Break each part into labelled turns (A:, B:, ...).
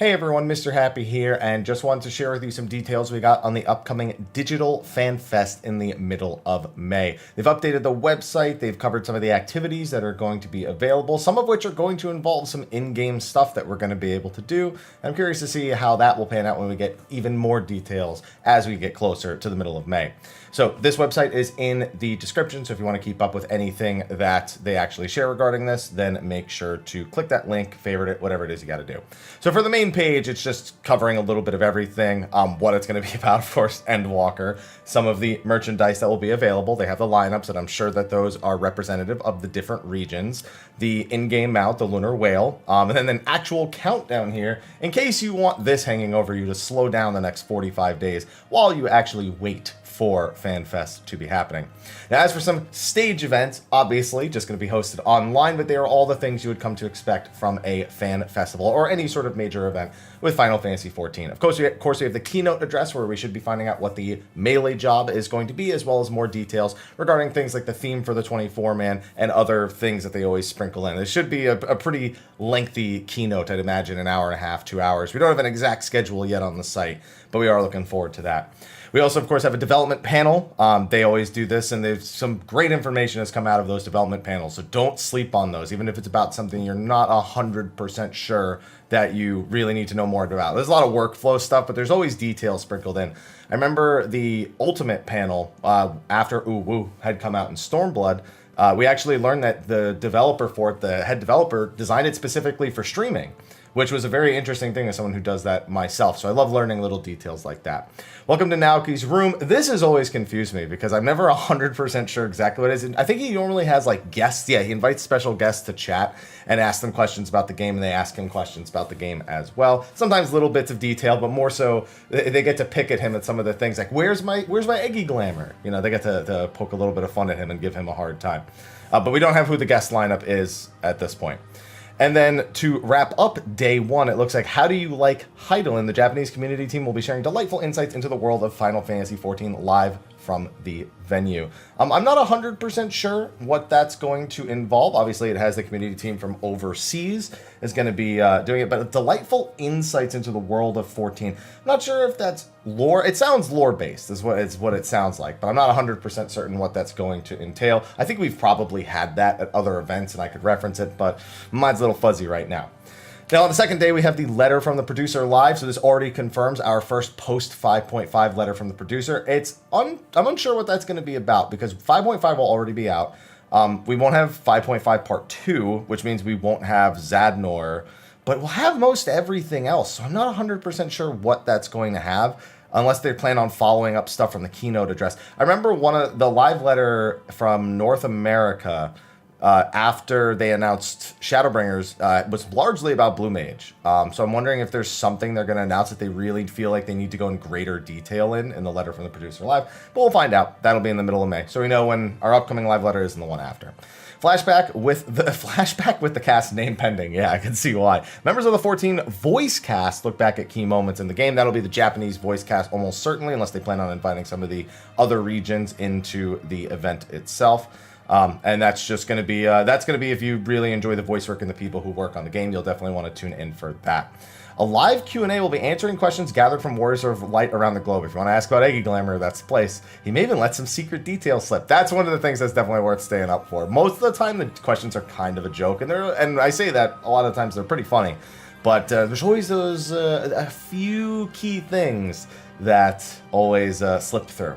A: Hey everyone, Mr. Happy here, and just wanted to share with you some details we got on the upcoming Digital Fan Fest in the middle of May. They've updated the website, they've covered some of the activities that are going to be available, some of which are going to involve some in-game stuff that we're going to be able to do. I'm curious to see how that will pan out when we get even more details as we get closer to the middle of May. So this website is in the description, so if you want to keep up with anything that they actually share regarding this, then make sure to click that link, favorite it, whatever it is you got to do. So for the main page, it's just covering a little bit of everything, what it's going to be about, of course, Endwalker, some of the merchandise that will be available. They have the lineups, and I'm sure that those are representative of the different regions. The in-game mount, the Lunar Whale, and then an actual countdown here, in case you want this hanging over you to slow down the next 45 days while you actually wait for FanFest to be happening. Now, as for some stage events, obviously just going to be hosted online, but they are all the things you would come to expect from a fan festival or any sort of major event with Final Fantasy XIV. Of course, we have the keynote address where we should be finding out what the melee job is going to be, as well as more details regarding things like the theme for the 24-man and other things that they always sprinkle in. It should be a pretty lengthy keynote, I'd imagine, an hour and a half, 2 hours. We don't have an exact schedule yet on the site, but we are looking forward to that. We also, of course, have a development panel. They always do this, and there's some great information has come out of those development panels, so don't sleep on those, even if it's about something you're not 100% sure that you really need to know more about. There's a lot of workflow stuff, but there's always details sprinkled in. I remember the Ultimate panel, after Uwu had come out in Stormblood, we actually learned that the developer for it, the head developer, designed it specifically for streaming, which was a very interesting thing as someone who does that myself. So I love learning little details like that. Welcome to Naoki's room. This has always confused me because I'm never 100% sure exactly what it is. I think he normally has like guests. Yeah, he invites special guests to chat and ask them questions about the game, and they ask him questions about the game as well. Sometimes little bits of detail, but more so they get to pick at him at some of the things like, where's my Eggy Glamour? You know, they get to poke a little bit of fun at him and give him a hard time. But we don't have who the guest lineup is at this point. And then to wrap up day one, it looks like How Do You Like Heidelin? The Japanese community team will be sharing delightful insights into the world of Final Fantasy XIV live from the venue. I'm not 100% sure what that's going to involve. Obviously, it has the community team from overseas is going to be doing it, but delightful insights into the world of 14. I'm not sure if that's lore. It sounds lore-based is what it sounds like, but I'm not 100% certain what that's going to entail. I think we've probably had that at other events, and I could reference it, but mine's a little fuzzy right now. Now, on the second day, we have the letter from the producer live, so this already confirms our first post 5.5 letter from the producer. I'm unsure what that's going to be about, because 5.5 will already be out. We won't have 5.5 part 2, which means we won't have Zadnor, but we'll have most everything else, so I'm not 100% sure what that's going to have, unless they plan on following up stuff from the keynote address. I remember one of the live letter from North America, after they announced Shadowbringers, was largely about Blue Mage. So I'm wondering if there's something they're going to announce that they really feel like they need to go in greater detail in the letter from the producer live. But we'll find out. That'll be in the middle of May. So we know when our upcoming live letter is and the one after. Flashback with the cast name pending. Yeah, I can see why. Members of the 14 voice cast look back at key moments in the game. That'll be the Japanese voice cast almost certainly, unless they plan on inviting some of the other regions into the event itself. And that's just going to be, if you really enjoy the voice work and the people who work on the game, you'll definitely want to tune in for that. A live Q&A will be answering questions gathered from Warriors of Light around the globe. If you want to ask about Eggy Glamour, that's the place. He may even let some secret details slip. That's one of the things that's definitely worth staying up for. Most of the time, the questions are kind of a joke, and I say that a lot of times they're pretty funny. But there's always those a few key things that always slip through.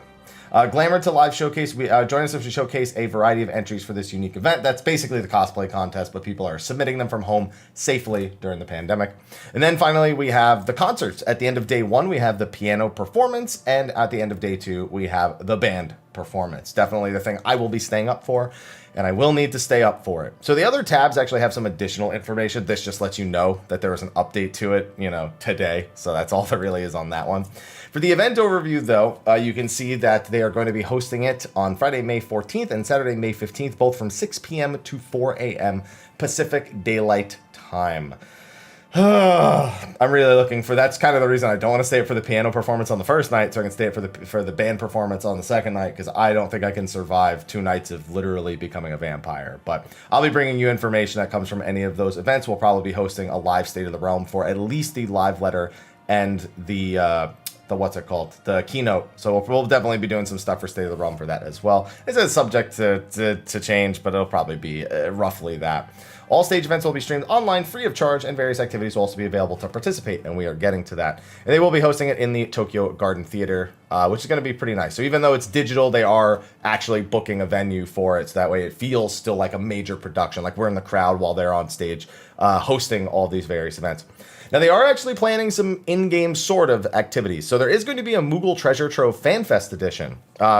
A: Glamour to Live Showcase. Join us as we showcase a variety of entries for this unique event. That's basically the cosplay contest, but people are submitting them from home safely during the pandemic. And then finally, we have the concerts. At the end of day one, we have the piano performance, and at the end of day two, we have the band performance. Definitely the thing I will be staying up for, and I will need to stay up for it. So the other tabs actually have some additional information. This just lets you know that there was an update to it, today. So that's all there really is on that one. For the event overview, though, you can see that they are going to be hosting it on Friday, May 14th and Saturday, May 15th, both from 6 p.m. to 4 a.m. Pacific Daylight Time. I'm really looking for. That's kind of the reason I don't want to stay up for the piano performance on the first night, so I can stay up for the band performance on the second night, because I don't think I can survive 2 nights of literally becoming a vampire. But I'll be bringing you information that comes from any of those events. We'll probably be hosting a live State of the Realm for at least the live letter and the what's it called, the keynote. So we'll definitely be doing some stuff for State of the Realm for that as well. It's a subject to change, but it'll probably be roughly that. All stage events will be streamed online free of charge, and various activities will also be available to participate, and we are getting to that. And they will be hosting it in the Tokyo Garden Theater, which is going to be pretty nice. So even though it's digital, they are actually booking a venue for it, so that way it feels still like a major production, like we're in the crowd while they're on stage hosting all these various events. Now, they are actually planning some in-game sort of activities. So there is going to be a Moogle Treasure Trove FanFest edition,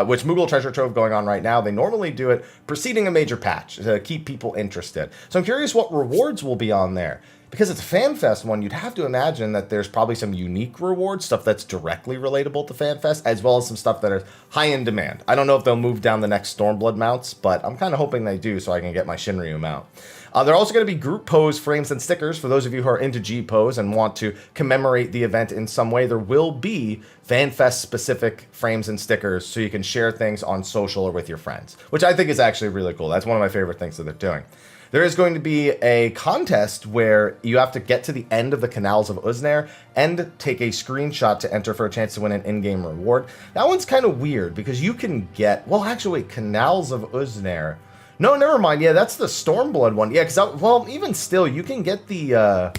A: which Moogle Treasure Trove going on right now. They normally do it preceding a major patch to keep people interested. So I'm curious what rewards will be on there. Because it's a FanFest one, you'd have to imagine that there's probably some unique rewards, stuff that's directly relatable to FanFest, as well as some stuff that is high in demand. I don't know if they'll move down the next Stormblood mounts, but I'm kind of hoping they do so I can get my Shinryu mount. There are also going to be group pose frames and stickers for those of you who are into G-Pose and want to commemorate the event in some way. There will be FanFest specific frames and stickers so you can share things on social or with your friends, which I think is actually really cool. That's one of my favorite things that they're doing. There is going to be a contest where you have to get to the end of the Canals of Uznair and take a screenshot to enter for a chance to win an in-game reward. That one's kind of weird because you can get, well, actually, wait, Canals of Uznair. No, never mind. Yeah, that's the Stormblood one. Yeah, because well, even still, you can get the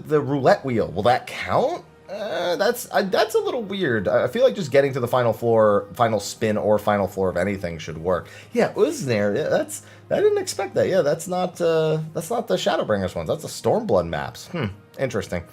A: roulette wheel. Will that count? That's a little weird. I feel like just getting to the final floor, final spin, or final floor of anything should work. Yeah, Uznair. Yeah, I didn't expect that. Yeah, that's not the Shadowbringers ones. That's the Stormblood maps. Interesting.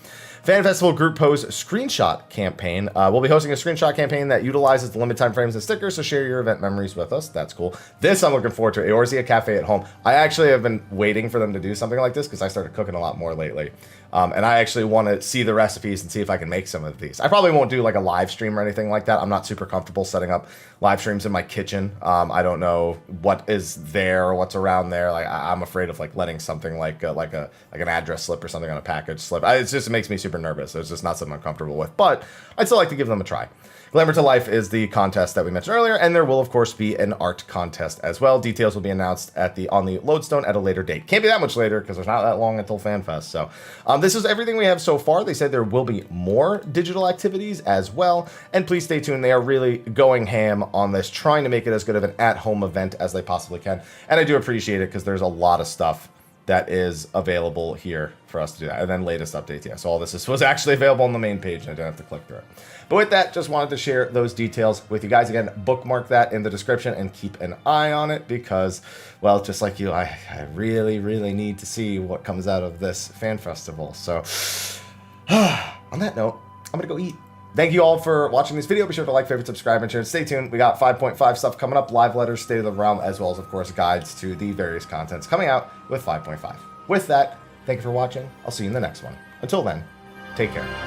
A: Fan Festival Group Pose Screenshot Campaign. We'll be hosting a screenshot campaign that utilizes the limited time frames and stickers, so share your event memories with us. That's cool. This I'm looking forward to. Eorzea Cafe at Home. I actually have been waiting for them to do something like this because I started cooking a lot more lately. And I actually want to see the recipes and see if I can make some of these. I probably won't do like a live stream or anything like that. I'm not super comfortable setting up live streams in my kitchen. I don't know what is there or what's around there. Like I'm afraid of like letting something like an address slip or something on a package slip. It makes me super nervous. It's just not something I'm comfortable with. But I'd still like to give them a try. Glamour to Life is the contest that we mentioned earlier, and there will, of course, be an art contest as well. Details will be announced on the Lodestone at a later date. Can't be that much later, because there's not that long until FanFest. So this is everything we have so far. They said there will be more digital activities as well, and please stay tuned. They are really going ham on this, trying to make it as good of an at-home event as they possibly can, and I do appreciate it, because there's a lot of stuff that is available here for us to do that. And then latest updates, yeah. So all this was actually available on the main page, and I didn't have to click through it. But with that, just wanted to share those details with you guys. Again, bookmark that in the description and keep an eye on it because, well, just like you, I really, really need to see what comes out of this fan festival. So on that note, I'm gonna go eat. Thank you all for watching this video. Be sure to like, favorite, subscribe, and share. Stay tuned. We got 5.5 stuff coming up, live letters, State of the Realm, as well as, of course, guides to the various contents coming out with 5.5. With that, thank you for watching. I'll see you in the next one. Until then, take care.